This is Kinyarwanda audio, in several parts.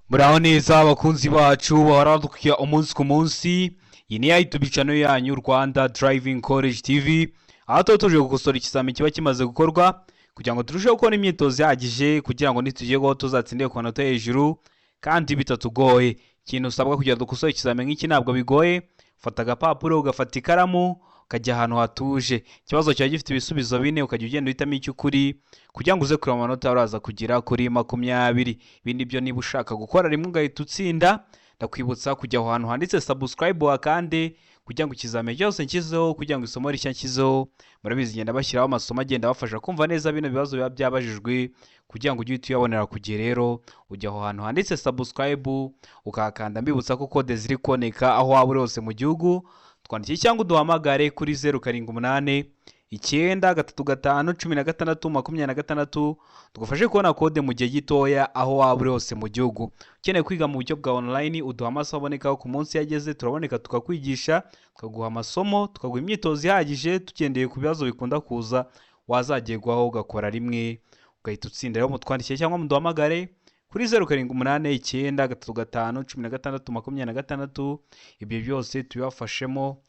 Muraho neza abakunzi bacu baradukiye umunsi ku munsi. Iyi ni ya YouTube channel yanyu Rwanda Driving College TV, aho tuba tuje gukosora ikizami kiba kimaze gukorwa kugira ngo turusheho gukora imyitozo ihagije kugira ngo nitugerwaho tuzatsindire ku manota hejuru kandi bitatugoye. Ikintu usabwa kugira ngo dukosore ikizami nk'iki ntabwo bigoye. Fata agapapuro, ugafata ikaramu, ukajya ahantu hatuje. Ikibazo kiba gifite ibisubizo bine, ukajya ugenda uhitamo icy'ukuri kugira ngo uze kureba amanota uraza kugira kuri 20. Ibi nibyo niba ushaka gukora rimwe ugahita utsinda, ndakwibutsa kujya aho hantu handitse subscribe wakande kugira ngo ikizami cyose nshyizeho, kugira ngo isomo rishya nshyizeho, murabizi ngenda bashyiraho amasomo agenda abafasha kumva neza bino bibazo biba byabajijwe kugira ngo ujye uhita uyabonera ku gihe. Rero ujya aho hantu handitse subscribe ukahakanda, mbibutsa ko kode ziri kuboneka aho waba uri hose mu gihugu. Twandikire cyangwa uduhamagare kuri 0788 355 16 tugufashe kubona kode mu gihe gitoya aho waba uri hose mu gihugu. Ukeneye kwiga mu buryo bwa online, uduha amasomo abonekaho ku munsi yageze, turaboneka tukakwigisha, tukaguha amasomo, tukaguha imyitozo ihagije tugendeye ku bibazo bikunda kuza, wazagerwaho ugakora rimwe ugahita utsinda. Rero mutwandikire cyangwa muduhamagare kuri 0788 355 16 ibyo byose tubibafashemo.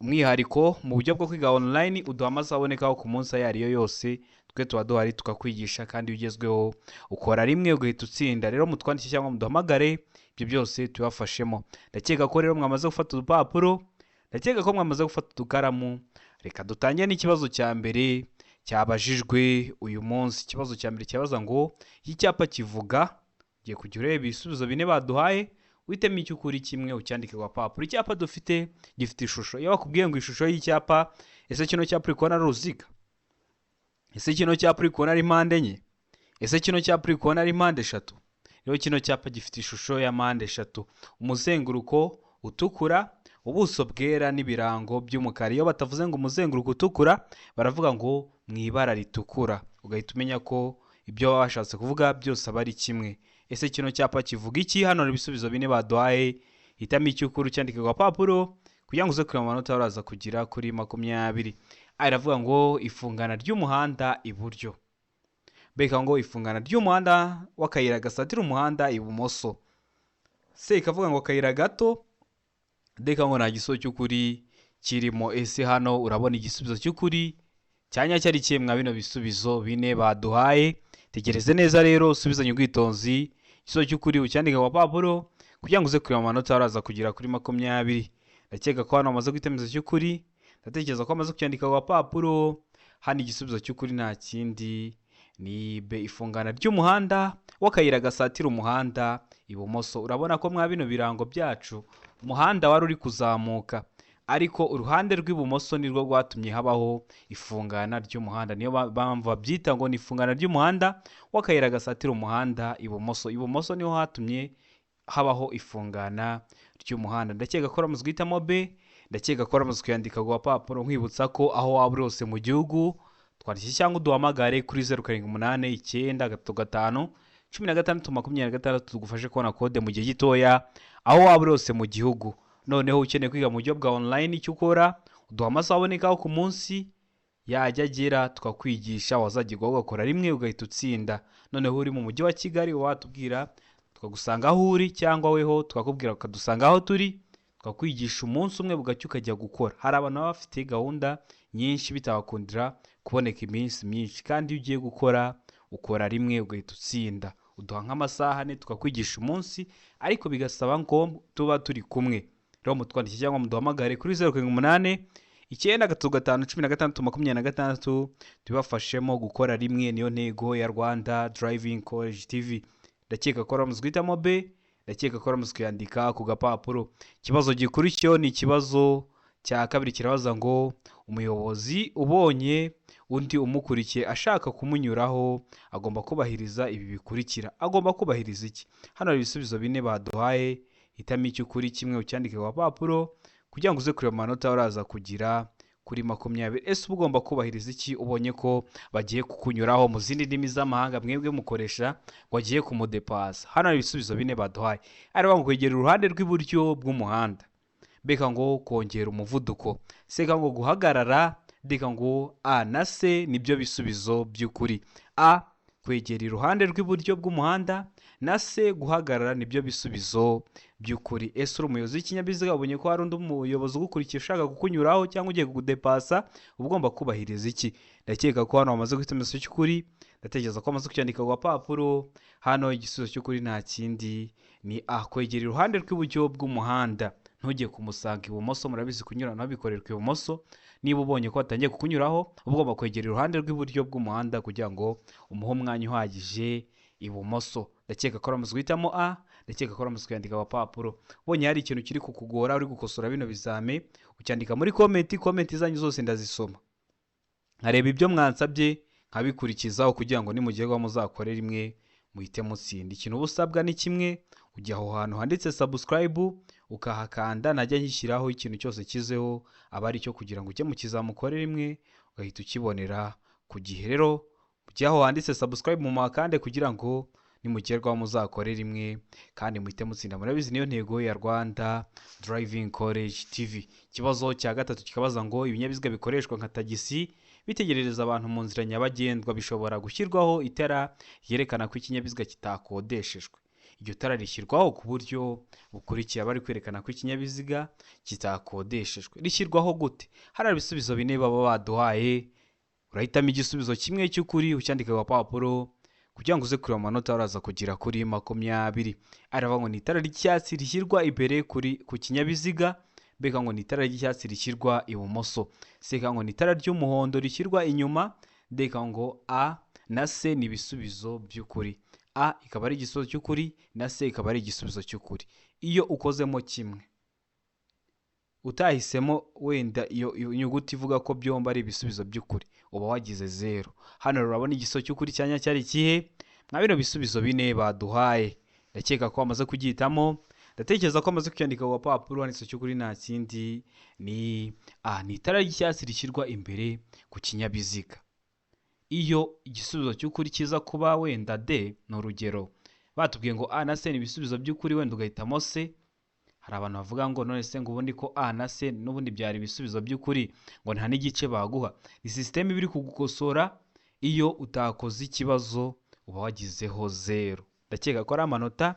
Umwihariko mu buryo bwo kwiga online, uduha amasaha abonekaho ku munsi ayo ariyo yose, twe tuba duhari tukakwigisha kandi ugezweho, ukora rimwe ugahita utsinda. Rero mutwandikire cyangwa muduhamagare, ibyo byose tubibafashemo. Ndakeka ko rero mwamaze gufata udupapuro, ndakeka ko mwamaze gufata udukaramu. Reka dutangire n'ikibazo cya mbere cyabajijwe uyu munsi. Ikibazo cya mbere cyabaza ngo iki cyapa kivuga, ugiye kujya ureba ibisubizo bine baduhaye, uhitemo icy'ukuri kimwe ucyandike ku gapapuro. Icyapa dufite gifite ishusho. Iyo bakubwiye ngo ishusho y'icyapa, ese kino cyapa uri kubona ari uruziga? Ese kino cyapa uri kubona ari mpande enye? Ese kino cyapa uri kubona ari mpande eshatu? Rero kino cyapa gifite ishusho ya mpande eshatu, umuzenguruko utukura, ubuso bwera n'ibirango by'umukara. Iyo batavuze ngo umuzenguruko utukura, baravuga ngo mu ibara ritukura, ugahita umenya ko ibyo baba bashatse kuvuga byose aba ari kimwe. Ese kino cyapa kivuga iki? Hano hari ibisubizo bine baduhaye, hitamo icy'ukuri ucyandike ku gapapuro kugira ngo uze kureba amanota uraza kugira kuri 20. Aravuga ngo ifungana ry'umuhanda iburyo. Beka ngo ifungana ry'umuhanda w'akayira gasatira umuhanda ibumoso. Se ikavuga ngo akayira gato, deka ngo nta gisubizo cy'ukuri kirimo. Ese hano urabona igisubizo cy'ukuri cyanya cyari kimwe bino bisubizo bine baduhaye? Tegereze neza rero, usubizanye ubwitonzi, igisubizo cy'ukuri ucyandika ku gapapuro kugira ngo uze kureba amanota uraza kugira kuri 20. Ndakeka ko hano amaze guhitamo cy'ukuri, ndatekereza ko amaze kucyandika ku gapapuro. Hano igisubizo cy'ukuri nta kindi ni B, ifungana ry'umuhanda w'akayira gasatira umuhanda ibumoso. Urabona ko mwa bino birango byacu umuhanda wari uri kuzamuka, ariko uruhande rw'ibumoso nirwo rwatumye habaho ifungana ry'umuhanda. Niyo mpamvu babyita ngo ni ifungana ry'umuhanda w'akayira gasatira umuhanda ibumoso. Ibumoso niho hatumye habaho ifungana ry'umuhanda. Ndakeka ko ramaze guhitamo B, ndakeka ko ramaze kuyandika ku gapapuro. Nkwibutsa ko aho waba uri hose mu gihugu, twandikire cyangwa uduhamagare kuri 0788 tugufashe kubona kode mu gihe gitoya aho waba uri hose mu gihugu. Noneho ukeneye kwiga mu buryo bwa online, icyo ukora uduha amasaha abonekaho ku munsi, yajya agera tukakwigisha, wazagerwaho ugakora rimwe ugahita utsinda. Noneho uri mu mujyi wa Kigali watubwira tukagusanga aho uri, cyangwa weho tukakubwira ukadusanga aho turi, tukakwigisha umunsi umwe bugacya ukajya gukora. Hari abantu baba bafite gahunda nyinshi bitabakundira kuboneka iminsi myinshi, kandi iyo ugiye gukora ukora rimwe ugahita utsinda. Uduha nk'amasaha ane tukakwigisha umunsi, ariko bigasaba ngo tuba turi kumwe. Rero mutwandikire cyangwa muduhamagare kuri 0788 tubafashemo gukora rimwe. Niyo ntego ya Rwanda Driving College TV. Ndakeka ko ramaze guhitamo B, ndakeka ko ramaze kuyandika ku gapapuro. Ikibazo gikurikiyeho ni ikibazo cya kabiri, kirabaza ngo umuyobozi ubonye undi umukurikiye ashaka kumunyuraho agomba kubahiriza ibi bikurikira. Agomba kubahiriza iki? Hano hari ibisubizo bine baduhaye, hitamo icy'ukuri kimwe ucyandike ku gapapuro kugira ngo uze kureba amanota uraza kugira kuri 20. Ese ugomba kubahiriza iki ubonye ko bagiye kukunyuraho? Mu zindi ndimi z'amahanga mwebwe mukoresha ngo agiye kumudepasa. Hano hari ibisubizo bine baduhaye. Aravuga ngo kwegera uruhande rw'iburyo bw'umuhanda, beka ngo kongera umuvuduko, seka ngo guhagarara, deka ngo A na C nibyo bisubizo by'ukuri. A kwegera iruhande rw'iburyo bw'umuhanda, na C guhagarara nibyo bisubizo by'ukuri. Ese uri umuyobozi w'ikinyabiziga ubonye ko hari undi muyobozi ugukurikiye ushaka kukunyuraho cyangwa ugiye kugudepasa, uba ugomba kubahiriza iki? Ndakeka ko hano wamaze guhita igisubizo cy'ukuri, ndatekereza ko wamaze kucyandika ku gapapuro. Hano igisubizo cy'ukuri nta kindi ni A, kwegera iruhande rw'iburyo bw'umuhanda, ntujye kumusanga ibumoso. Murabizi kunyuranaho bikorerwa ibumoso. Niba ubonye ko batangiye kukunyuraho, uba ugomba kwegera iruhande rw'iburyo bw'umuhanda kugira ngo umuhe umwanya uhagije ibumoso. Ndakeka ko uramaze guhitamo A, ndakeka ko uramaze kuyandika agapapuro. Ubonye hari ikintu kiri kukugora uri gukosora bino bizame, ucyandika muri komenti zanyu zose ndazisoma, nkareba ibyo mwansabye nkabikurikizaho kugira ngo nimugerwaho muzakore rimwe muhite mutsinda. Ikintu uba usabwa ni kimwe, ujya aho hantu handitse subscribe ukahakanda, najya nkishyiraho ikintu cyose kizeho aba ari cyo kugira ngo ujye mu kizamukore rimwe ugahita ukibonera ku gihe. Rero ujya aho handitse subscribe mu makande kugira ngo nimugerwaho muzakore rimwe kandi muhite mutsinda. Murabizi niyo ntego ya Rwanda Driving College TV. Ikibazo cya gatatu kikabaza ngo ibinyabiziga bikoreshwa nka tagisi bitegerereza abantu mu nzira nyabagendwa bishobora gushyirwaho itara ryerekana ko ikinyabiziga kitakodeshejwe. Iryo tara rishyirwaho ku buryo bukurikiye, aba ari kwerekana ko ikinyabiziga kitakodeshejwe. Rishyirwaho gute? Hari ibisubizo bine baba baduhaye, urahitamo igisubizo kimwe cy'ukuri ucyandika ku gapapuro kugira ngo uze kureba amanota uraza kugira kuri 20. Aravuga ngo ni itara ry'icyatsi rishyirwa imbere ku kinyabiziga, B ngo ni itara ry'icyatsi rishyirwa ibumoso, C ngo ni itara ry'umuhondo rishyirwa inyuma, D ngo A na C ni ibisubizo by'ukuri. A ikaba ari igisubizo cy'ukuri na C ikaba ari igisubizo cy'ukuri. Iyo ukozemo kimwe utahisemo wenda iyo nyuguti ivuga ko byombi ari ibisubizo by'ukuri, uba wagize 0. Hano urabona igisubizo cy'ukuri cyanya cyari kihe? Mwa bino bisubizo bine baduhaye. Ndakeka ko wamaze kugihitamo, ndatekereza ko wamaze kucyandika ku gapapuro. Handitse cy'ukuri nta kindi ni A, ni itara ry'icyatsi rishyirwa imbere ku kinyabiziga. Iyo igisubizo cy'ukuri kiza kuba wenda D, ni urugero batubwiye ngo A na C ni ibisubizo by'ukuri, wenda ugahitamo C. Hari abantu bavuga ngo none se ngo ubundi ko A na C n'ubundi byari ibisubizo by'ukuri ngo nta n'igice baguha. Ni system ibiri kugukosora. Iyo utakoze ikibazo uba wagizeho 0. Ndakeka ko ari amanota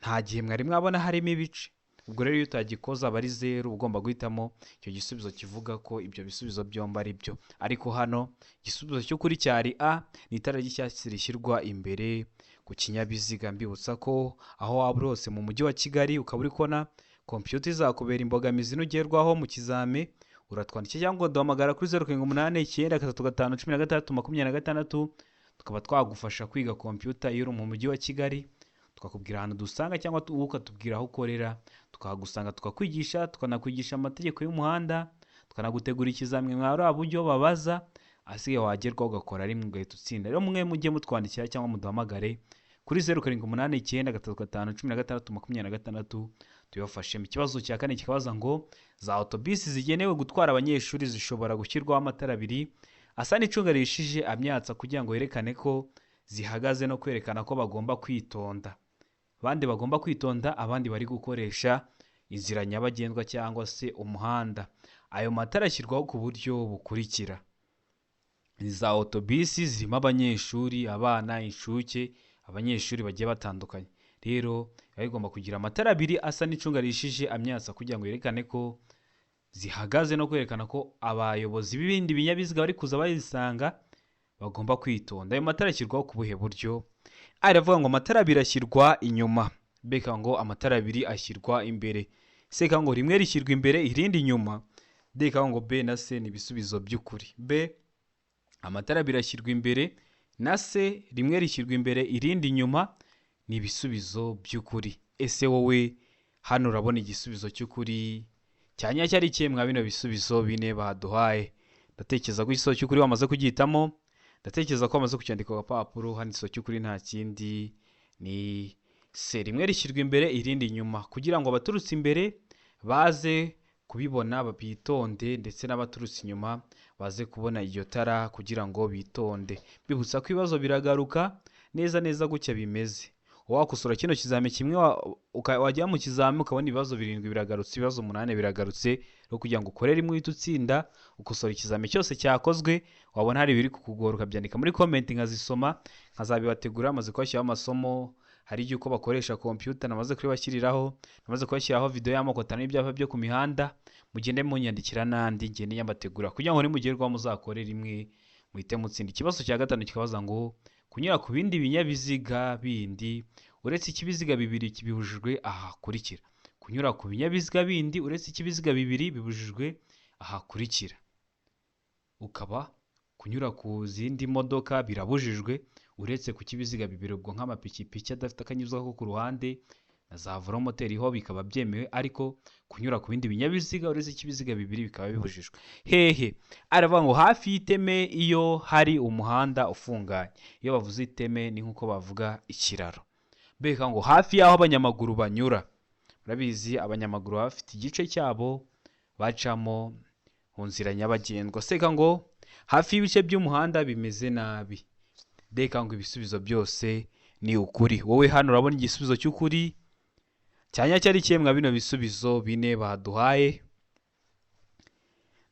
nta gihe mwari mwabona harimo ibice. Ubwo rero iyo utagikoza aba ari 0, ugomba guhitamo icyo gisubizo kivuga ko ibyo bisubizo byombi ari byo. Ariko hano igisubizo cy'ukuri cyari A, ni itara ry'icyatsi rishyirwa imbere ku kinyabiziga. Mbibutsa ko aho waba uri hose mu mujyi wa Kigali ukaba uri kubona computer izakubera imbogamizi nugerwaho mu kizame, uratwandikira cyangwa duhamagara kuri 0789351626, tukaba twagufasha kwiga computer iyo uri mu mujyi wa Kigali. Tukakubwira ahantu dusanga cyangwa ukatubwira aho ukorera, tukagusanga tukakwigisha, tukanakwigisha amategeko y'umuhanda, tukanagutegura ikizamini mwari aburyo babaza, asigaye wagerwaho ugakora rimwe ugahita utsinda. Rero mwe mujye mutwandikira cyangwa muduhamagare kuri 0789351626 tuyafashe. Ikibazo cya kane kikabaza ngo za autobus zigenewe gutwara abanyeshuri zishobora gushyirwaho amatara abiri asa n'icunga rishije amyatsa kugira ngo yerekane ko zihagaze no kwerekana ko bagomba kwitonda. Abandi bagomba kwitonda, abandi bari gukoresha inzira nyabagendwa cyangwa se umuhanda. Ayo matara ashyirwaho ku buryo bukurikira. Za autobus zirimo abanyeshuri, abana, inshuke, abanyeshuri bagiye batandukanye. Rero bigomba kugira amatara abiri asa n'icunga rishije amyatsa kugira ngo yerekane ko zihagaze no kwerekana ko abayobozi b'ibindi binyabiziga bari kuza bayisanga bagomba kwitonda. Ayo matara ashyirwaho ku buhe buryo? Aravuga ngo amatara abiri ashyirwa inyuma, B ngo amatara abiri ashyirwa imbere, C ngo rimwe rishyirwa imbere irindi inyuma, D ngo B na C ni ibisubizo by'ukuri. B, amatara abiri ashyirwa imbere, na C, rimwe rishyirwa imbere irindi inyuma, ni ibisubizo by'ukuri. Ese wowe hano urabona igisubizo cy'ukuri cyanya cyari kihe mwa bino bisubizo bine baduhaye? Ndatekereza ko igisubizo cy'ukuri wamaze kugihitamo, ndatekereza ko wamaze kucyandika ku gapapuro. Handitse cy'ukuri nta kindi ni C, rimwe rishyirwa imbere irindi inyuma, kugira ngo abaturutse imbere baze kubibona bitonde, ndetse n'abaturutse inyuma baze kubona iryo tara kugira ngo bitonde. Bibutsa ko ibibazo biragaruka neza gutya bimeze. wakosora kino kizame kimwe wajya mu kizame ukabona ibibazo 7 biragarutse, ibibazo 8 biragarutse, rero kugira ngo ukore rimwe uhite utsinda ukosora ikizame cyose cyakozwe, wabona hari ibiri kukugora ukabyandika muri comment nkazisoma, nkazabibategura maze kwashyiraho amasomo. Hari igihe uko bakoresha computer namaze kubashyiriraho, namaze kubashyiraho video y'amoko 5 y'ibyapa byo ku mihanda, mugende munyandikira nandi ngende nyambategura kugira ngo nimugerwaho muzakore rimwe muhite mutsinda. Ikibazo cya gatanu kikabaza ngo kunyura ku bindi binyabiziga bindi uretse ikibiziga bibiri kibujijwe aha kurikira. Kunyura ku binyabiziga bindi uretse ikibiziga bibiri bibujijwe aha kurikira. Ukaba kunyura ku zindi modoka birabujijwe uretse ku kibiziga bibiri, ubwo nk'amapikipiki adafite akanyuzwa ko ku ruhande na za velomoteri ho bikaba byemewe, ariko kunyura ku bindi binyabiziga uretse ikibiziga bibiri bikaba bibujijwe. Hehe, aravuga ngo hafi y'iteme iyo hari umuhanda ufunganye. Iyo bavuze iteme ni nkuko bavuga ikiraro. Beka ngo hafi y'aho abanyamaguru banyura. Murabizi abanyamaguru bafite igice cyabo bacamo mu nzira nyabagendwa. Seka ngo hafi y'ibice by'umuhanda bimeze nabi. Deka ngo ibisubizo byose ni ukuri. Wowe hano urabona igisubizo cy'ukuri cyanya cyari cyemwa bino bisubizo bine baduhaye.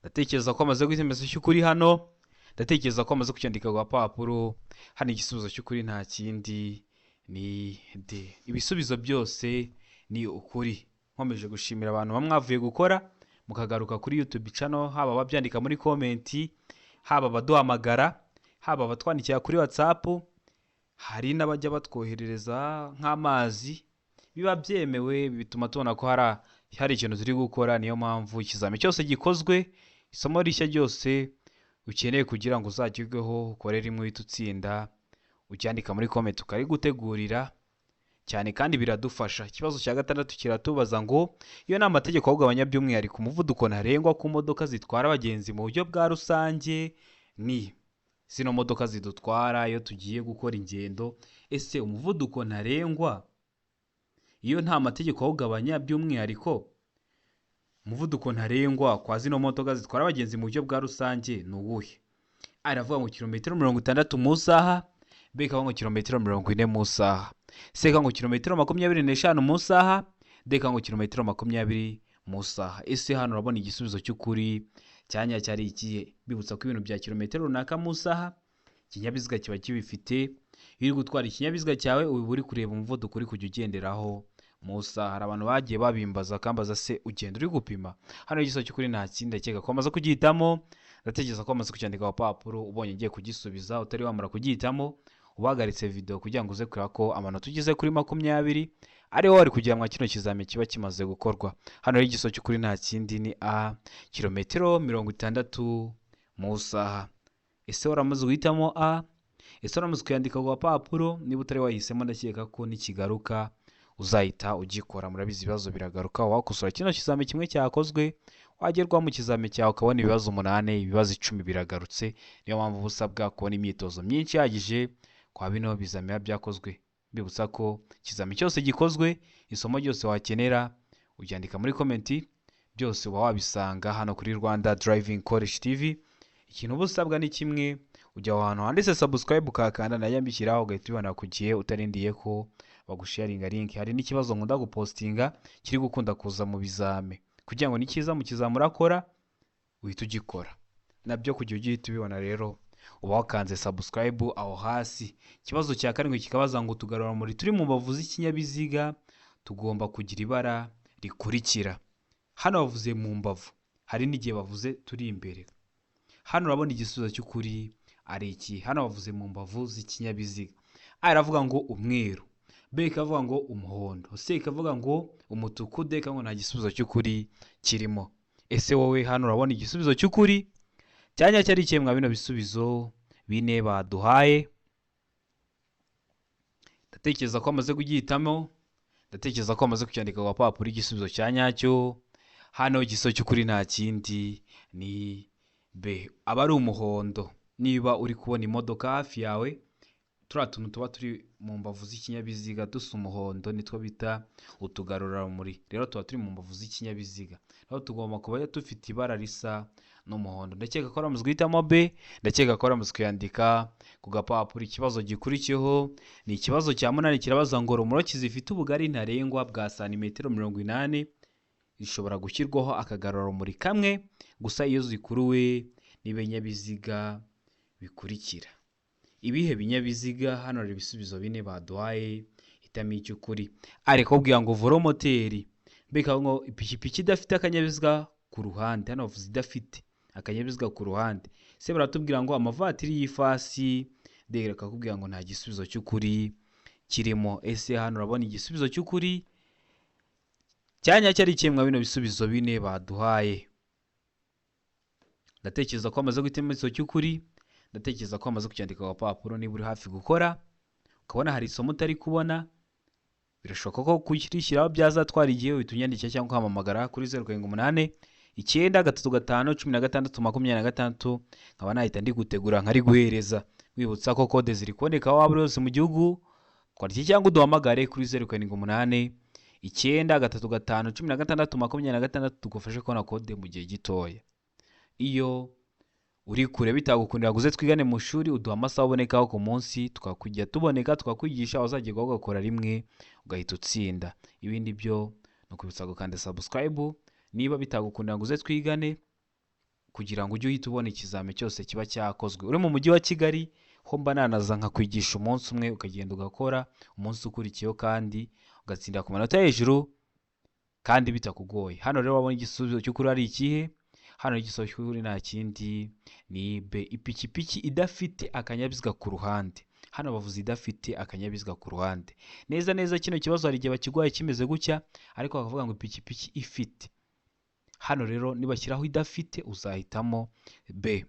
Ndatekereza ko amaze gutemeza cy'ukuri hano. Ndatekereza ko amaze kucyandika ku papuro. Hano igisubizo cy'ukuri nta kindi ni D. Ibisubizo byose ni ukuri. Nkomeje gushimira abantu bamwavuye gukora mukagaruka kuri YouTube channel, haba babyandika muri comment, haba baduhamagara, haba batwandikira kuri WhatsApp, hari n'abajya batwoherereza nk'amazi. Biba byemewe, bituma tubona ko hari ikintu turi gukora. Niyo mpamvu ikizame cyose gikozwe, isomo rishya ryose ukeneye kugira ngo uzakirweho ukore rimwe uhite utsinda, ucyandika muri comment ukari gutegurira cyane kandi biradufasha. Ikibazo cya gatandatu kiratubaza ngo iyo nta mategeko ahubwo by'umwihariko umuvuduko ntarengwa ku modoka zitwara abagenzi mu buryo bwa rusange ni zino modoka zidutwara iyo tugiye gukora ingendo. Ese umuvuduko ntarengwa iyo nta mategeko awugabanya by'umwihariko, umuvuduko ntarengwa kwa zino modoka zitwara abagenzi mu buryo bwa rusange ni uwuhe? Aravuga ngo kilometero 60 mu isaha, beka ngo kilometero 40 mu isaha, seka ngo kilometero 25 mu isaha, deka ngo kilometero 20 mu isaha. Ese hano urabona igisubizo cy'ukuri cyanya cyari ikihe? Bibutsa ko ibintu bya kilometero runaka mu isaha ikinyabiziga kiba kibifite. Iyo uri gutwara ikinyabiziga cyawe uba uri kureba umuvuduko uri kujya ugenderaho mu isaha. Hari abantu bagiye babimbaza kambaza se ugenda uri gupima. Hano igisubizo cy'ukuri nta kindi, ndakeka ko amaze kugihitamo. Ndatekereza ko amaze kucyandika ku papuro, ubonye ngiye kugisubiza utari wamara kugihitamo ubahagaritse video kugira ngo uze kureba ko amanota ugize kuri 20 ariho wari kugira ngo kino kizame kiba kimaze gukorwa. Hano igisubizo cy'ukuri nta kindi ni A, kilometero 60 mu isaha. Ese waramaze guhitamo A? Ese waramaze kuyandika ku papuro? Niba utari wahisemo ndakeka ko nikigaruka uzahita ugikora. Murabizi ibibazo biragaruka, wakosora kino kizame kimwe cyakozwe wagerwa mu kizame cyawe ukabona ibibazo 8, ibibazo 10 biragarutse. Niyo mpamvu busabwa kubona imyitozo myinshi yagije kwa bino bizame byakozwe. Bibutsa ko kizame cyose gikozwe, isomo ryose wakenera ubyandika muri comment, byose uba wabisanga hano kuri Rwanda Driving College TV. Ikintu busabwa ni kimwe, ujya ahantu handitse subscribe ukakanda na yambikiraho ugahita ubona kugiye utarindiye ko bagusharinga link. Hari n'ikibazo nkunda gupostinga kiri gukunda kuza mu bizame, kugira ngo nikiza mu kizamura akora uhita ugikora nabyo kugira ugihita ubibona. Rero uba wakanze subscribe aho hasi. Ikibazo cya karindwi kikabaza ngo tugarura muri turi mu mbavu z'ikinyabiziga tugomba kugira ibara rikurikira. Hano bavuze mu mbavu, hari n'igihe bavuze turi imbere. Hano urabona igisubizo cy'ukuri ari iki? Hano bavuze mu mbavu z'ikinyabiziga. Aravuga ngo umweru, B kavuga ngo umuhondo, C kavuga ngo umutuku, D kavuga ngo nta gisubizo cy'ukuri kirimo. Ese wowe hano urabona igisubizo cy'ukuri cyanya cyari cyemwa bino bisubizo bine baduhaye? Ndatekereza ko amaze kugihitamo, ndatekereza ko amaze kucyandika ku papuro igisubizo cyanyacyo. Hano igisubizo cy'ukuri nta kindi ni B, aba ari umuhondo. Niba uri kubona imodoka hafi yawe, turiya tuntu tuba turi mu mbavu z'ikinyabiziga dusa umuhondo nitwo bita utugarura rumuri. Rero tuba turi mu mbavu z'ikinyabiziga, rero tugomba kuba dufite ibara risa n'umuhondo. Ndakeka ko wamaze guhitamo B, ndakeka ko wamaze kuyandika ku gapapuro. Ikibazo gikurikiyeho ni ikibazo cya 8 kirabaza ngo rumoroki zifite ubugari ntarengwa bwa santimetero 80 zishobora gushyirwaho akagarurarumuri kamwe gusa iyo zikuruwe n'ibinyabiziga bikurikira. Ibihe binyabiziga? Hano hari ibisubizo 4 baduhaye, hitamo icy'ukuri. Ariko kubwira ngo volomoteri, mbega ngo ipikipiki idafite akanyabiziga ku ruhande, hano bavuze idafite akanyabiziga ku ruhande. Se baratubwira ngo amavatiri y'ifasi, reka kubwira ngo nta gisubizo cy'ukuri kirimo. Ese hano urabona igisubizo cy'ukuri cyanya cyari kimwe bino bisubizo 4 baduhaye. Ndatekereza ko amaze guhitamo igisubizo cy'ukuri, ndatekereza ko amaze kucyandika ku papuro. Niba uri hafi gukora ukabona hari isomo utari kubona, birashoboka ko kukirishyiraho byazatwara igihe, uhita cyangwa ukampamagara kuri 0789 935 16 nkaba nahita ndi gutegura nkari guhereza. Wibutsa ko kode ziri kuboneka aho waba hose mu gihugu, twandike cyangwa uduhamagare kuri 0789 935 16 tugufashe kubona kode mu gihe gitoya. Iyo uri kure bitagukundira guze twigane mu shuri, uduha amasaha abonekaho ku munsi, tukakujya tuboneka tukakwigisha, uzagirwa ugakora rimwe ugahita utsinda. Ibindi byo no kwibutsa gukanda subscribe niba bitagukundira guze twigane, kugira ngo ujye uhita ubona ikizame cyose kiba cyakozwe. Uri mu mujyi wa Kigali ho mba nanaza nkakwigisha umunsi umwe, ukagenda ugakora umunsi ukurikiyeho kandi ugatsinda ku manota hejuru kandi bitakugoye. Hano rero wabona igisubizo cy'ukuri ari ikihe? Hano igisubizo cy'ukuri nta kindi ni B, ipikipiki idafite akanyabiziga ku ruhande. Hano bavuze idafite akanyabiziga ku ruhande. Neza neza kino kibazo hari igihe bakigwaye kimeze gutya, ariko bakavuga ngo ipikipiki ifite. Hano rero nibashyiraho idafite uzahitamo B,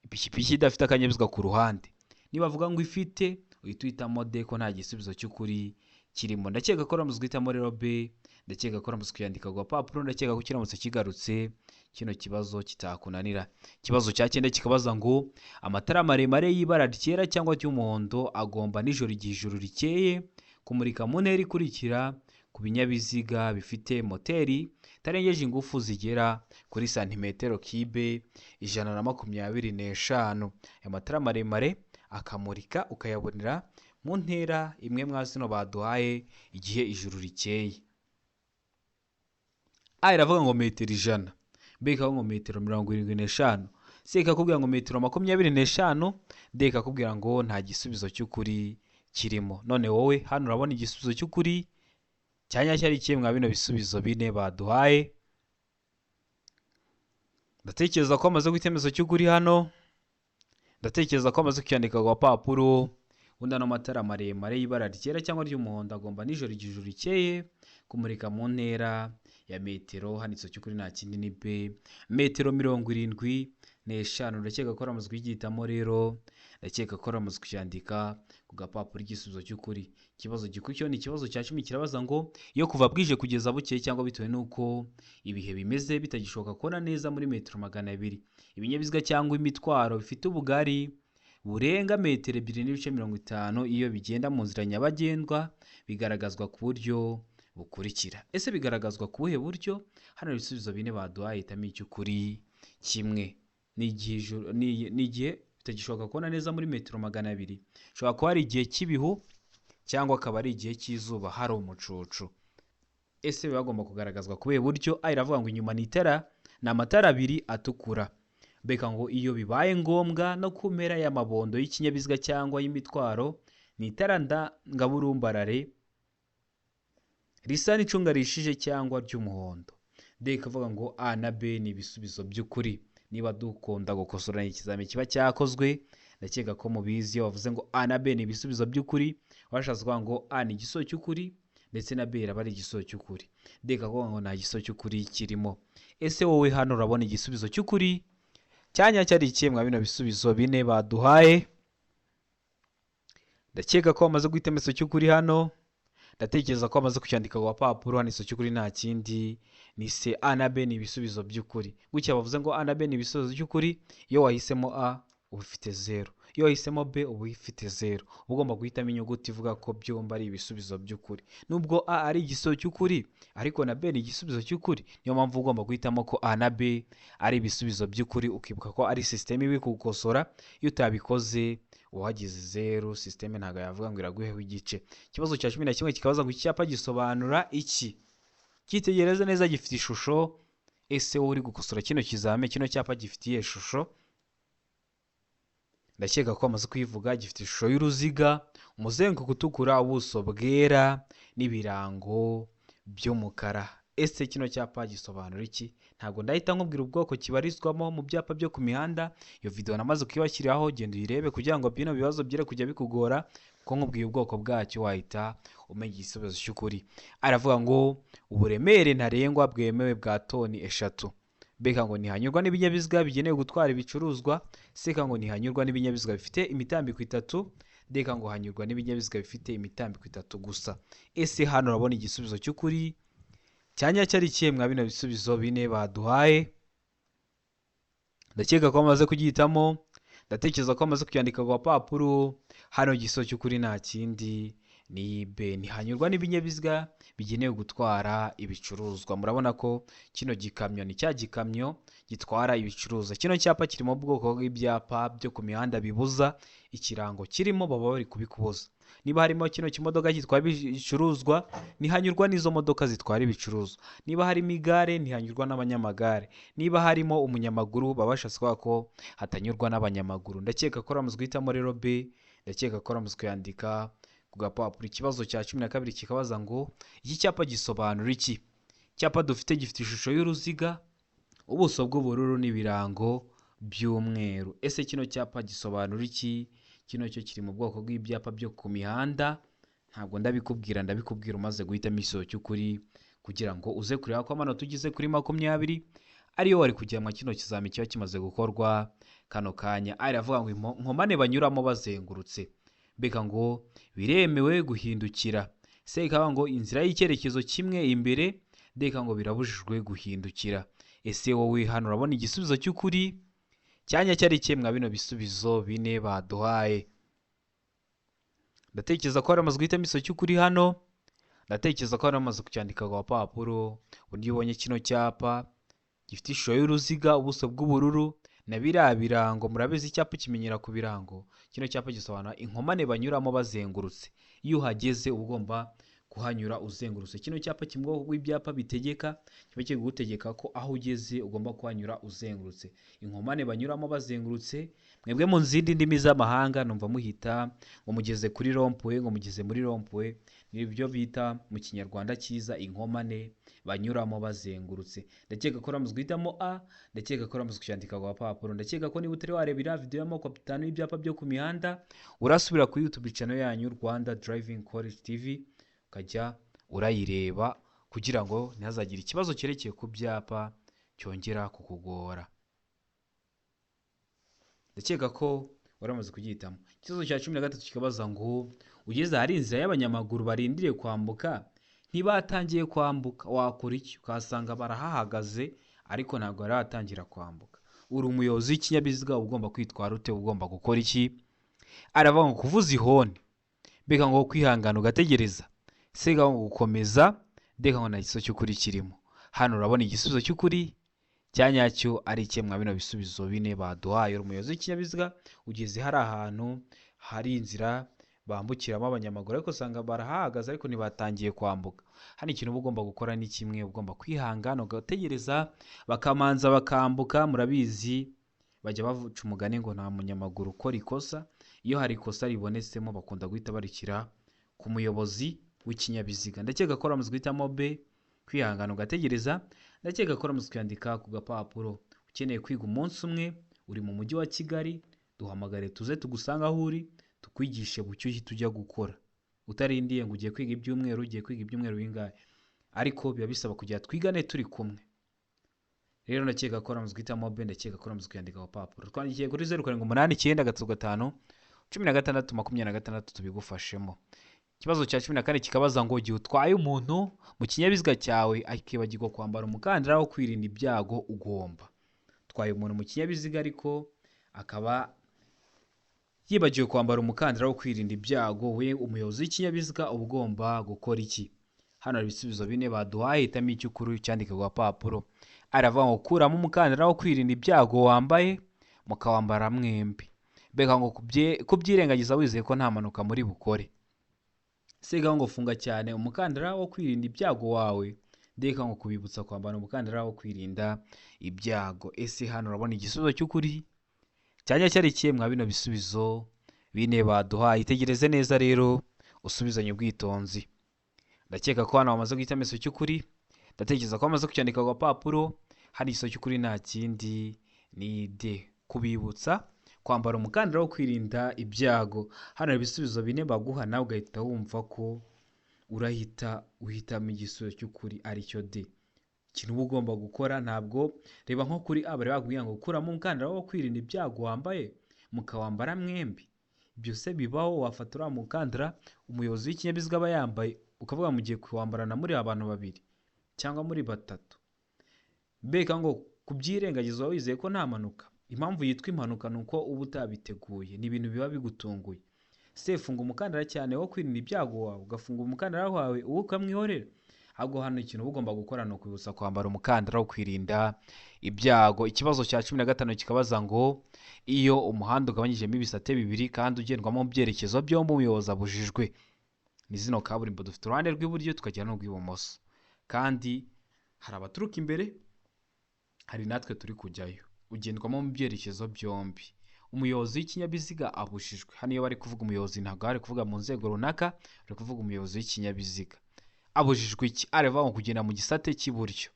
ipikipiki idafite akanyabiziga ku ruhande. Nibavuga ngo ifite uhita uhitamo D ko nta gisubizo cy'ukuri kirimo. Ndakeka ko ramuzwe guhitamo rero B, ndakeka ko ramuzwe kuyandika ku papuro, ndakeka ko kiramutse kigarutse kino kibazo kitakunanira. Ikibazo cya 9 kikabaza ngo amatara maremare y'ibara ryera cyangwa ry'umuhondo agomba nijoro igihe ijuru rikeye kumurika mu ntera ikurikira ku binyabiziga bifite moteri tarengeje ingufu zigera kuri santimetero kibe 125. Amatara maremare akamurika ukayabonera mu ntera imwe mwazino baduhaye igihe ijuru rikeye. Iravuga ngo metero 100, beka ngo metero 75, seka kubwira ngo metero 25, deka kubwira ngo nta gisubizo cy'ukuri kirimo. None wowe hano urabona igisubizo cy'ukuri cyanya cyari kimwe bino bisubizo 4 baduhaye. Ndatekereza ko amaze guhitamo cy'ukuri hano, ndatekereza ko amaze kwandika ku papuro. Unda no matara maremare y'ibara ryera cyangwa ry'umuhondo agomba nijoro ijuru rikeye kumurika mu ntera ya metero, handitse cy'ukuri nta kindi ni B, metero 75. Ndakeka ko ramuzwe kugihitamo rero, ndakeka ko ramuzwe kucyandika ku gapapuro igisubizo cy'ukuri. Ikibazo gikurikiyeho ni ikibazo cya 10 kirabaza ngo iyo kuva bwije kugeza bukeye cyangwa bitewe nuko ibihe bimeze bitagishoboka kubona neza muri metero 200, ibinyabiziga cyangwa imitwaro bifite ubugari burenga metero 2.50 iyo bigenda mu nzira nyabagendwa bigaragazwa ku buryo bukurikira. Ese bigaragazwa ku buhe buryo? Hano ibisubizo 4 baduhaye, hitamo icy'ukuri kimwe. Ni igihe bitagishoboka kubona neza muri metero 200, shobora kuba ari igihe cy'ibihu cyangwa akaba ari igihe cy'izuba hari umucucu. Ese bagomba kugaragazwa ku buhe buryo? Iravuga ngo inyuma ni amatara 2 atukura, beka ngo iyo bibaye ngombwa no kumera y'amabondo y'ikinyabiziga cyangwa y'imitwaro ni itara ndangaburumbarare risa n'icunga rishije cyangwa ry'umuhondo. Deka avuga ngo A na B ni ibisubizo by'ukuri. Niba dukunda gukosorana ikizami kiba cyakozwe, ndakeka ko mubizi. Bavuze ngo A na B ni ibisubizo by'ukuri, washatse kuvuga ngo A ni igisubizo cy'ukuri ndetse na B iraba ari igisubizo cy'ukuri. Deka avuga ngo nta gisubizo cy'ukuri kirimo. Ese wowe hano urabona igisubizo cy'ukuri cyanya cyari kimwe bino bisubizo 4 baduhaye? Ndakeka ko amaze guhitamo cy'ukuri hano, ndatekereza ko amaze kucyandika ku papuro. Hano cy'ukuri nta kindi ni C, A na B ni ibisubizo by'ukuri. Gutya bavuze ngo A na B ni ibisubizo by'ukuri, iyo wahisemo A ufite 0, iyo wahisemo B uba uyifite 0, uba ugomba guhitamo inyuguti ivuga ko byombi ari ibisubizo by'ukuri. Nubwo A ari igisubizo cy'ukuri ariko na B ni igisubizo cy'ukuri, niyo mpamvu ugomba guhitamo ko A na B ari ibisubizo by'ukuri, ukibuka ko ari sisiteme ibi kugukosora. Iyo utabikoze wagize 0, sisiteme ntabwo yavuga ngo iraguheho igice. Ikibazo cya 11 kikabaza ngo icyapa gisobanura iki? Cyitegereze neza, gifite ishusho. Ese wowe uri gukosora kino kizame, kino cyapa gifitiye ishusho? Ndakeka ko amaze kuyivuga. Gifite ishusho y'uruziga, umuzenguruko utukura, ubuso bwera n'ibirango by'umukara. Ese kino cyapa gisobanura iki? Ntabwo ndahita nkubwira ubwoko kibarizwamo mu byapa byo ku mihanda, iyo video namaze kuyibashyiriraho, genda uyirebe kugira ngo bino bibazo byere kujya bikugora, kuko nkubwiye ubwoko bwacyo wahita umenya igisubizo cy'ukuri. Aravuga ngo uburemere ntarengwa bwemewe bwa toni 3. Beka ngo ntihanyurwa n'ibinyabiziga bigenewe gutwara ibicuruzwa. Seka ngo ntihanyurwa n'ibinyabiziga bifite imitambiko 3. Deka ngo hanyurwa n'ibinyabiziga bifite imitambiko 3 gusa. Ese hano urabona igisubizo cy'ukuri cyanya cyari cyemwa bino bisubizo bine baduhaye? Ndakeka ko amaze kugihitamo, ndatekereza ko amaze kucyandika ku papuro. Hano igisubizo cy'ukuri nta kindi ni B, ntihanyurwa n'ibinyabiziga bigenewe gutwara ibicuruzwa. Murabona ko kino gikamyo ni cya gikamyo gitwara ibicuruzwa. Kino cyapa kiri mu bwoko bw'ibyapa byo ku mihanda bibuza, ikirango kirimo baba bari kubikubuza. Niba harimo kino kimodoka gitwara ibicuruzwa, ntihanyurwa n'izo modoka zitwara ibicuruzwa. Niba harimo igare, ntihanyurwa n'abanyamagare. Niba harimo umunyamaguru, baba bashatse kuvuga ko hatanyurwa n'abanyamaguru. Ndakeka ko ramuzwe guhitamo rero B, ndakeka ko ramuzwe kuyandika ku gapapuro. Ikibazo cya 12 kikabaza ngo iki cyapa gisobanura iki? Icyapa dufite gifite ishusho y'uruziga, ubuso bw'ubururu n'ibirango by'umweru. Ese kino cyapa gisobanura iki? Kino cyo kiri mu bwoko bw'ibyapa byo ku mihanda. Ntabwo ndabikubwira umaze guhitamo igisubizo cy'ukuri, kugira ngo uze kureba ko amanota ugize kuri 20 ariyo wari kujyama kino kizami kiba kimaze gukorwa kano kanya. Aravuga ngo inkomane banyuramo bazengurutse. Beka ngo biremewe guhindukira. Seka ngo inzira y'icyerekezo kimwe imbere. Deka ngo birabujijwe guhindukira. Ese wowe hano urabona igisubizo cy'ukuri cyanya cyari cyemwa bino bisubizo bine baduhaye? Ndatekereza ko haramaze guhitamo igisubizo cy'ukuri hano. Ndatekereza ko haramaze kucyandika ku papuro. Undi ubonye kino cyapa gifite ishusho y'uruziga, ubuso bw'ubururu na biriya birango. Murabizi icyapa kimenyera ku birango. Kino cyapa gisobanura inkomane banyuramo bazengurutse. Iyo uhageze uba ugomba kuhanyura uzengurutse. Kino cyapa kimwe w'ibyapa bitegeka, kiba kiri gutegeka ko aho ugeze ugomba kuhanyura uzengurutse. Inkomane banyuramo bazengurutse, mwebwe mu zindi ndimi z'amahanga numva muhita ngo mugeze kuri rompwe, ngo mugeze muri rompwe. Nibyo bita mu kinyarwanda cyiza inkomane banyuramo bazengurutse. Ndakeka ko ramuzwe guhitamo A, ndakeka ko ramuzwe kucyandika ku papuro. Ndakeka ko niba utari warebera video y'amoko 5 y'ibyapa byo ku mihanda, urasubira kuri YouTube channel yanyu Rwanda Driving College TV, ukajya urayireba kugira ngo ntihazagire ikibazo cyerekeye ku byapa cyongera kukugora. Ndakeka ko waramaze kugihitamo. Ikibazo cya 13 kikabaza ngo ugeze hari inzira y'abanyamaguru barindiriye kwambuka, ntibatangiye kwambuka, wakora iki? Ukasanga barahahagaze ariko ntabwo baratangira kwambuka. Uri umuyobozi w'ikinyabiziga, ugomba kwitwara ute? Ugomba gukora iki? Aravuga ngo kuvuza ihoni. Beka ngo kwihangana ugategereza. Sega ngo gukomeza. Deka ngo nta gisubizo cy'ukuri kirimo. Hano urabona igisubizo cy'ukuri cyanyacyo ari ikemwa bino bisubizo bine baduhaye. Umuyobozi w'ikinyabiziga ugeze hari ahantu hari inzira bambukiramo abanyamaguru, ariko usanga barahagaze ariko ntibatangiye kwambuka. Hano ikintu uba ugomba gukora ni kimwe, ugomba kwihangana ugategereza bakamanza bakambuka. Murabizi bajya bavuca umugani ngo nta munyamaguru ukora ikosa. Iyo hari ikosa ribonetsemo bakunda guhita barikira ku muyobozi w'ikinyabiziga. Ndakeka ko ramuzwe guhitamo B, kwihangana ugategereza. Ndakeka ko ramuzwe kwandika ku gapapuro. Ukeneye kwiga umunsi umwe, uri mu mujyi wa Kigali, duhamagare tuze tugusanga aho uri, tukwigishe bucyuhi tujya gukora. Utarindiye ngo ugiye kwiga ibyumweru, ugiye kwiga ibyumweru bingahe, ariko biba bisaba kujya twigane turi kumwe. Rero ndakeka ko ramuzwe guhitamo B, ndakeka ko ramuzwe kwandika ku papuro. Twandikiye kuri 0789 16 tubigufashemo. Ikibazo cya 14 kikabaza ngo igihe utwaye umuntu mu kinyabiziga cyawe akibagirwa kwambara umukandara wo kwirinda ibyago ugomba. Twaye umuntu mu kinyabiziga ariko akaba yibagiwe kwambara umukandara wo kwirinda ibyago, we umuyobozi w'ikinyabiziga uba ugomba gukora iki? Hano hari ibisubizo bine baduhaye, hitamo icyo ukuri cyandike ku gapapuro. Aravuga ngo kuramo umukandara wo kwirinda ibyago wambaye mukawambara mwembi. Mbega ngo kubyirengagiza wizeye ko nta mpanuka muri bukore. Sega ngo funga cyane umukandara wo kwirinda ibyago wawe. Ndeka ngo kubibutsa kwambara umukandara wo kwirinda ibyago. Ese hano urabona igisubizo cy'ukuri cyanya cyari kiye mwa bino bisubizo bine baduhaye. Itegereze neza rero usubizanye ubwitonzi. Ndakeka ko hano bamaze guhita meso cy'ukuri. Ndatekereza ko bamaze kucyandika ku gapapuro. Hari igiso cy'ukuri nta kindi ni D, kubibutsa kwambara umukandara wo kwirinda ibyago. Hano ibisubizo bine baguha nawe ugahita wumva ko uhitamo igisubizo cy'ukuri aricyo D. Ikintu uba ugomba gukora ntabwo reba nko kuri A bari bakubwira ngo kuramo umukandara wo kwirinda ibyago wambaye mukawambara mwembi. Byose bibaho, wafata uriya mukandara umuyobozi w'ikinyabiziga aba yambaye ukavuga mugiye kuwambarana muri abantu babiri cyangwa muri batatu. Mbega ngo kubyirengagiza wizeye ko nta mpanuka. Impamvu yitwa impanuka ni uko uba utabiteguye, ni ibintu biba bigutunguye. Se funga umukandara cyane wo kwirinda ibyago wawe, ugafunga umukandara wawe uwo ukamwihorera. Ahubwo hano ikintu uba ugomba gukora ni ukwibutsa kwambara umukandara wo kwirinda ibyago. Ikibazo cya 15 kikabaza ngo iyo umuhanda ugabanyijemo ibisate bibiri kandi ugendwamo mu byerekezo byombi umuyobozi abujijwe. Ni zino kaburimbo dufite uruhande rw'iburyo tukagira n'urw'ibumoso, kandi hari abaturuka imbere, hari natwe turi kujyayo. Ugendwamo mu byerekezo byombi, umuyobozi w'ikinyabiziga abujijwe. Hano iyo bari kuvuga umuyobozi ntabwo bari kuvuga mu nzego runaka, bari kuvuga umuyobozi w'ikinyabiziga. Abujijwe iki? Areva ngo kugenda mu gisate cy'iburyo,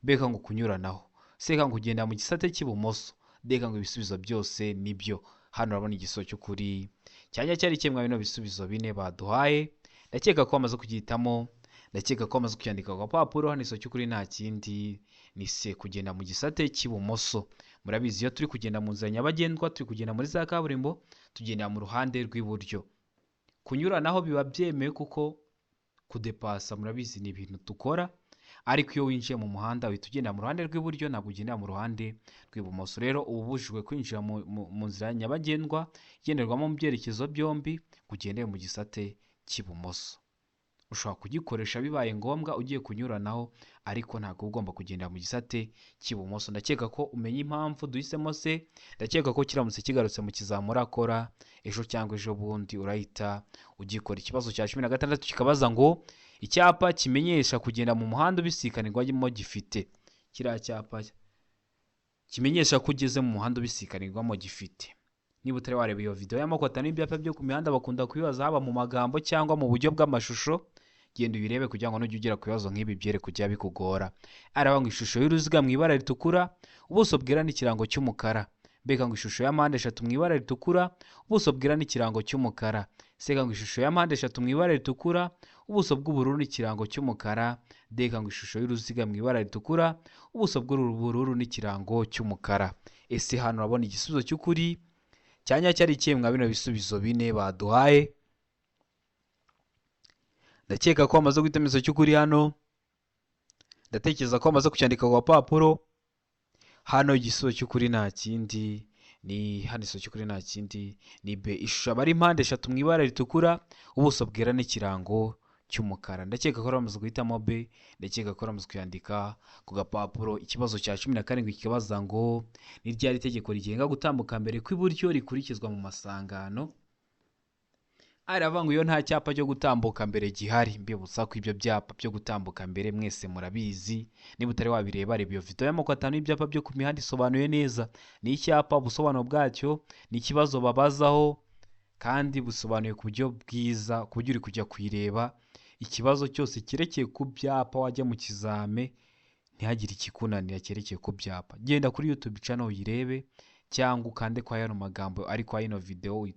mbega ngo kunyuranaho. Seka ngo kugenda mu gisate cy'ibumoso. Mbega ngo ibisubizo byose nibyo. Hano urabona igisubizo cy'ukuri cyanya cyari kimwe bino bisubizo bine baduhaye. Ndakeka ko bamaze kugihitamo, ndakeka ko bamaze kucyandika ku gapapuro. Hano igisubizo cy'ukuri nta kindi ni C, kugenda mu gisate cy'ibumoso. Murabizi iyo turi kugenda mu nzira nyabagendwa, turi kugenda muri za kaburimbo, tugendera mu ruhande rw'iburyo. Kunyuranaho biba byemewe kuko kudepasa murabizi ni ibintu dukora, ariko iyo winjiye mu muhanda uhita ugenda mu ruhande rw'iburyo, ntabwo ugendera mu ruhande rw'ibumoso. Rero uba ubujijwe kwinjira mu nzira nyabagendwa igenderwamo mu byerekezo byombi, kugendera mu gisate cy'ibumoso. Ushobora kugikoresha bibaye ngombwa ugiye kunyuranaho, ariko ntabwo ugomba kugendera mu gisate cy'ibumoso. Ndakeka ko umenya impamvu duhisemo se. Ndakeka ko kiramutse kigarutse mu kizamura akora ejo cyangwa ejo bundi urahita ugikora. Ikibazo cya 16 kikabaza ngo icyapa kimenyesha kugenda mu muhanda ubisikanirwamo gifite. Kiriya cyapa kimenyesha ko ugeze mu muhanda ubisikanirwamo gifite. Niba utari wareba iyo video y'amakota n'ibyapa byo ku mihanda bakunda kubibaza haba mu magambo cyangwa mu buryo bw'amashusho, genda ubirebe kugira ngo nujye ugera ku bibazo nk'ibi byere kujya bikugora. Araba ngo ishusho y'uruziga mu ibara ritukura, ubuso bwera n'ikirango cy'umukara. Mbega ngo ishusho ya mpande eshatu mu ibara ritukura, ubuso bwera n'ikirango cy'umukara. Sega ngo ishusho ya mpande eshatu mu ibara ritukura, ubuso bw'ubururu n'ikirango cy'umukara. Deka ngo ishusho y'uruziga mu ibara ritukura, ubuso bw'ubururu n'ikirango cy'umukara. Ese hano urabona igisubizo cy'ukuri cyanya cyari kimwe bino bisubizo bine baduhaye. Ndakeka ko bamaze guhita meso cy'ukuri hano. Ndatekereza ko bamaze kucyandika ku gapapuro. Hano igisubizo cy'ukuri nta kindi ni hano igisubizo cy'ukuri nta kindi ni B, ishusho abari impande eshatu mu ibara ritukura, ubuso bwera n'ikirango cy'umukara. Ndakeka ko bamaze guhitamo B, ndakeka ko bamaze kuyandika ku gapapuro. Ikibazo cya 17 kikabaza ngo ni ryari itegeko rigenga gutambuka mbere kw'iburyo rikurikizwa mu masangano. Aravuga ngo iyo nta cyapa cyo gutambuka mbere gihari. Mbibutsa ko ibyo byapa byo gutambuka mbere mwese murabizi. Niba utari wabireba reba iyo video y'amakota n'ibyapa byo ku mihanda isobanuye neza. Ni icyapa, ubusobanuro bwacyo ni ikibazo babazaho, kandi busobanuye ku buryo bwiza, ku buryo uri kujya kuyireba. Ikibazo cyose kirekeye ku byapa wajya mu kizame ntihagire ikikunanira cyerekeye ku byapa. Genda kuri YouTube channel uyirebe, cyangwa ukande kwa yano magambo ari kwa ino video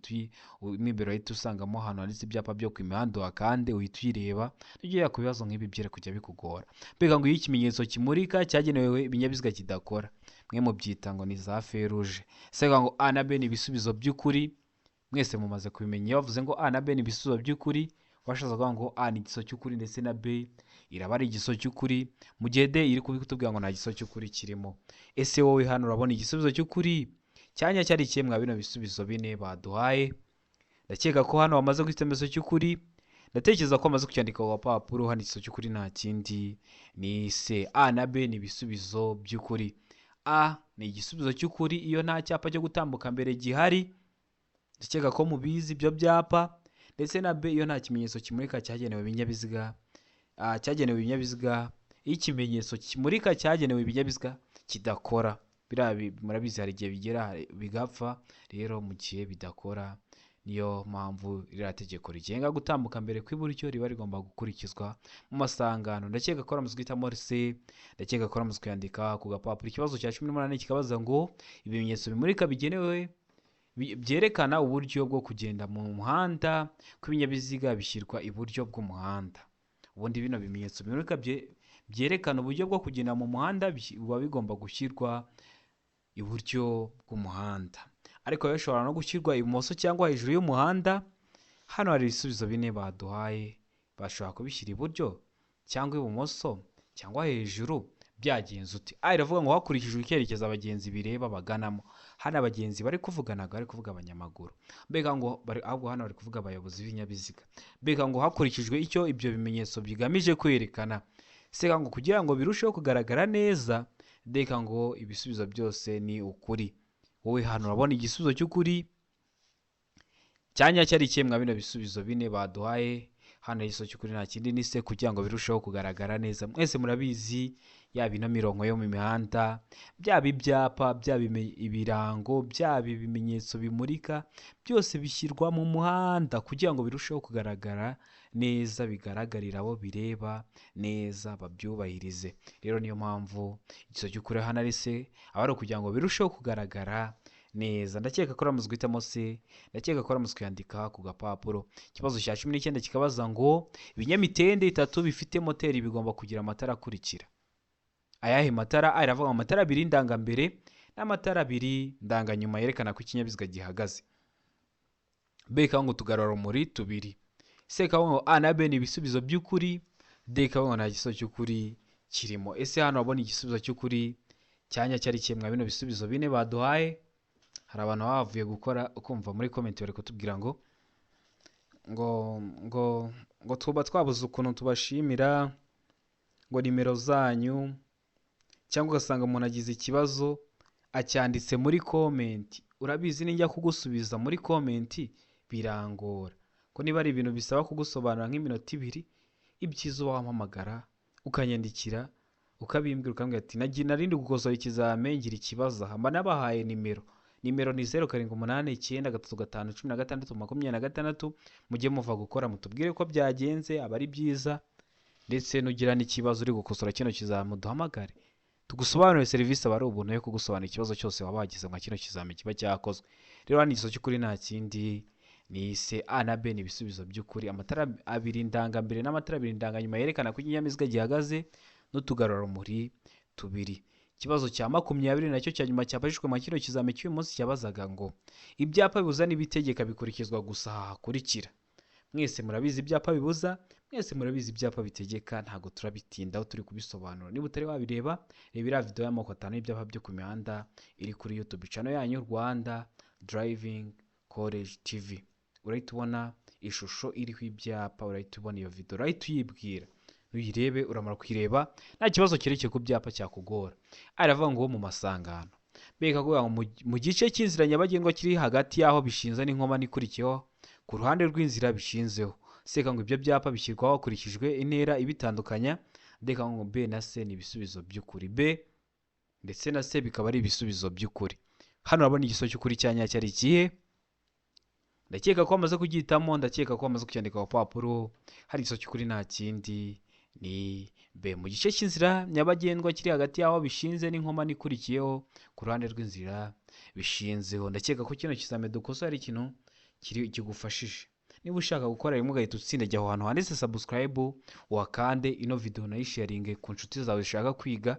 mw'imbere uhita usangamo hano handitse ibyapa byo ku mihanda, wakande uhita uyireba nujya ku bibazo nk'ibi byere kujya bikugora. Mbega ngo iyo ikimenyetso kimurika cyagenewe ibinyabiziga kidakora, mwe mubyita ngo ni za feruje. Sega ngo A na B ni ibisubizo by'ukuri, mwese mumaze kubimenya. Bavuze ngo A na B ni ibisubizo by'ukuri, washaza kuvuga ngo A ni igiso cy'ukuri ndetse na B iraba ari igiso cy'ukuri, mu gihe D iri kubitubwira ngo nta giso cy'ukuri kirimo. Ese wowe hano urabona igisubizo cy'ukuri cyanya cyari ikihe mwa bino bisubizo bine baduhaye? Ndakeka ko hano wamaze guhita icyemezo cy'ukuri, ndatekereza ko wamaze kucyandika ku gapapuro. Hano icyemezo cy'ukuri nta kindi ni C. A na B ni ibisubizo by'ukuri. A ni igisubizo cy'ukuri iyo nta cyapa cyo gutambuka mbere gihari, ndakeka ko mubizi ibyo byapa, ndetse na B iyo nta kimenyetso kimurika cyagenewe ibinyabiziga iyo ikimenyetso kimurika cyagenewe ibinyabiziga kidakora. Murabizi hari igihe bigera bigapfa, rero mu gihe bidakora niyo mpamvu ririya tegeko rigenga gutambuka mbere kw'iburyo riba rigomba gukurikizwa mu masangano. Ndakeka ko ramutse guhitamo C, ndakeka ko ramutse kuyandika ku gapapuro. Ikibazo cya 18 kikabaza ngo ibimenyetso bimurika byerekana uburyo bwo kugenda mu muhanda kw'ibinyabiziga bishyirwa iburyo bw'umuhanda. Ubundi bino bimenyetso bimurika byerekana uburyo bwo kugenda mu muhanda biba bigomba gushyirwa iburyo bw'umuhanda, ariko bishobora no gushyirwa ibumoso cyangwa hejuru y'umuhanda. Hano hari ibisubizo bine baduhaye, bashobora kubishyira iburyo cyangwa ibumoso cyangwa hejuru. Byagenze uti? Iravuga ngo hakurikijwe icyerekezo abagenzi bireba baganamo. Hano abagenzi bari kuvuganaga, bari kuvuga abanyamaguru. Mbega ngo ahubwo hano bari kuvuga abayobozi b'ibinyabiziga. Mbega ngo hakurikijwe icyo ibyo bimenyetso bigamije kwerekana. Seka ngo kugira ngo birusheho kugaragara neza, ndeka ngo ibisubizo byose ni ukuri. Wowe hano urabona igisubizo cy'ukuri cyanya cyari ikihe mwa bino bisubizo bine baduhaye? Hano igisubizo cy'ukuri nta kindi ni C, kugira ngo birusheho kugaragara neza. Mwese murabizi yaba ino mirongo yo mu mihanda, byaba ibyapa, byaba ibirango, byaba ibimenyetso bimurika, byose bishyirwa mu muhanda kugira ngo birusheho kugaragara neza, bigaragarira abo bireba neza, babyubahirize. Rero niyo mpamvu igisubizo cy'ukuri hano ari C, aba ari ukugira ngo birusheho kugaragara neza. Ndakeka ko ramutse guhitamo C, ndakeka ko ramutse kuyandika ku gapapuro. Ikibazo cya 19 kikabaza ngo ibinyamitende 3 bifite moteri bigomba kugira amatara akurikira. Ayahe matara? Iravuga amatara 2 ndangambere n'amatara 2 ndanganyuma yerekana ko ikinyabiziga gihagaze. B ngo tugarura rumuri 2. C ngo A na B ni ibisubizo by'ukuri. D ngo nta gisubizo cy'ukuri kirimo. Ese hano wabona igisubizo cy'ukuri cyanya cyari kimwe bino bisubizo bine baduhaye? Hari abantu bavuye gukora ukumva muri comment bari kutubwira ngo tuba twabuze ukuntu tubashimira, ngo nimero zanyu, cyangwa ugasanga umuntu agize ikibazo acyanditse muri comment. Urabizi ninjya kugusubiza muri comment birangora, ko niba ari ibintu bisaba kugusobanura nk'iminota 2, ibyiza wampamagara ukanyandikira ukabimbwira, ukambwira ati narindi gukosora ikizame ngira ikibazo. Hamba nabahaye nimero ni 0788351626. Mujye muva gukora mutubwire ko byagenze, aba ari byiza. Ndetse nugira n'ikibazo uri gukosora kino kizame duhamagare tugusobanurire serivisi aba ari ubuntu yo kugusobanura ikibazo cyose waba wagize nka kino kizame kiba cyakozwe. Rero hano igisubizo cy'ukuri nta kindi ni C. A na B ni ibisubizo by'ukuri. Amatara 2 ndangambere n'amatara 2 ndanganyuma yerekana ko ikinyabiziga gihagaze, n'utugarura rumuri 2. Ikibazo cya 20 nacyo cya nyuma cyapashijwe mu kino kizame cy'uyu munsi cyabazaga ngo ibyapa bibuza n'ibitegeka bikurikizwa gusa hakurikira. Mwese murabizi ibyapa bibuza, mwese murabizi ibyapa bitegeka, ntago turabitindaho turi kubisobanura. Niba utari wabireba, rebera video y'amoko 5 y'ibyapa byo ku mihanda iri kuri YouTube channel yanyu Rwanda Driving College TV. Urahita ubona ishusho iriho ibyapa, urahita ubona iyo video, urahita uyibwira, uyirebe, uramara kwireba nta kibazo kirekeye ku byapa cyakugora. Aravuga ngo mu masangano, beka ko mu gice cy'inzira nyabagendwa kiri hagati yaho bishinze n'inkomane ikurikiyeho ku ruhande rw'inzira bishinzeho. Seka ngo ibyo byapa bishyirwaho hakurikijwe intera ibitandukanya. Ndeka ngo B na C ni ibisubizo by'ukuri. B ndetse na C bikaba ari ibisubizo by'ukuri. Hano urabona igisubizo cy'ukuri cyanya cyari ikihe? Ndakeka ko amaze kugitamo, ndakeka ko amaze kucyandika ku papuro. Hari igisubizo cy'ukuri nta kindi ni B. Mu gice cy'inzira nyabagendwa kiri hagati yaho bishinze n'inkomane ikurikiyeho ku ruhande rw'inzira bishinzeho. Ndakeka ko kino kizame dukoso ari ikintu kigufashije. Niba ushaka gukora rimwe ugahita utsinda, jya aho hantu handitse subscribe, wakande ino video nayisharinge ku nshuti zawe zishaka kwiga,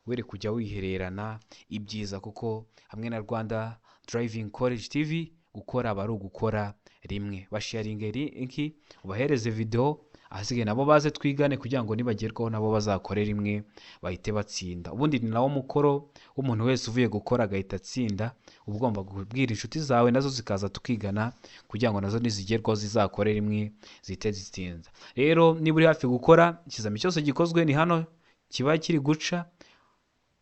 were kujya wihererana ibyiza, kuko hamwe na Rwanda Driving College TV gukora aba ari ugukora rimwe. Basharinge link, ubahereze video, ahasigaye nabo baze twigane kugira ngo nibagerwaho nabo bazakore rimwe bahite batsinda. Ubundi ni nawo mukoro w'umuntu wese uvuye gukora agahita atsinda, uba ugomba kubwira inshuti zawe nazo zikaza tukigana kugira ngo nazo nizigerwaho zizakore rimwe zihite zitsinda. Rero niba uri hafi gukora ikizami cyose gikozwe ni hano kiba kiri guca,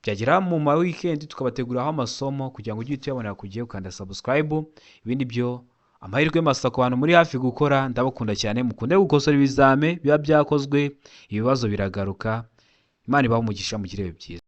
byagera mu ma weekend tukabateguriraho amasomo kugira ngo ujye tuyabonera ku gihe, ukanda subscribe. Ibindi byo amahirwe masa ku bantu muri hafi gukora, ndabakunda cyane, mukunde gukosora ibizame biba byakozwe, ibibazo biragaruka. Imana ibahe umugisha, mugire ibihe byiza.